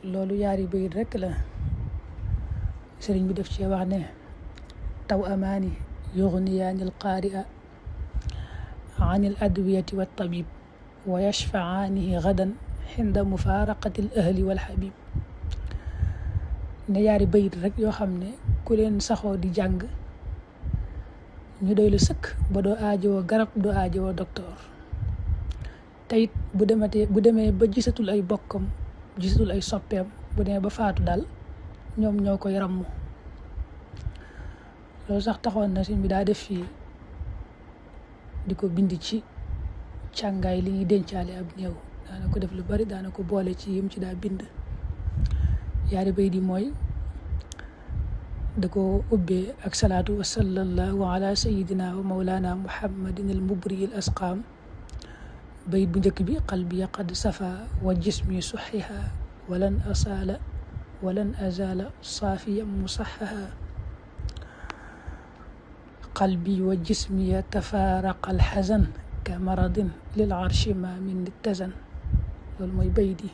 loolu yaari bayit rekk la sëriñ bi def ci wax ne taw amaani yughniyaani alqaari'a an al adwiyati wa tabib wa yashfa'aanihi gadan xinda mufaaraqati al ahli wal habib ne yaari bayit rek yoo xam ne ku leen saxoo di jàng ñu doy lu sëkk ba doo aajowoo garab doo aajowoo docteur te it bu demee ba gisatul ay bokkam gisatul ay soppeem bu demee ba faatu daal ñoom ñoo koy ràmm. loolu sax taxoon na sëñ bi daa def fii di ko bind ci càngaay li ñuy dencaale ab néew daana ko def lu bari daana ko boole ci yim ci daa bind. yaari bay di mooy da ko ubbee ak salaatu wa sallallahu ala sayidina wa maulana muhammadin al mubri al asqaam. bayit bu njëkk bi qalbi qad safa wa jismi suxiha walan azala saafiyan musaxaha qalbi wa jismi tafaaraqa alxazan ka maradin lil arshi ma min ittazan. loolu mooy bayit yi.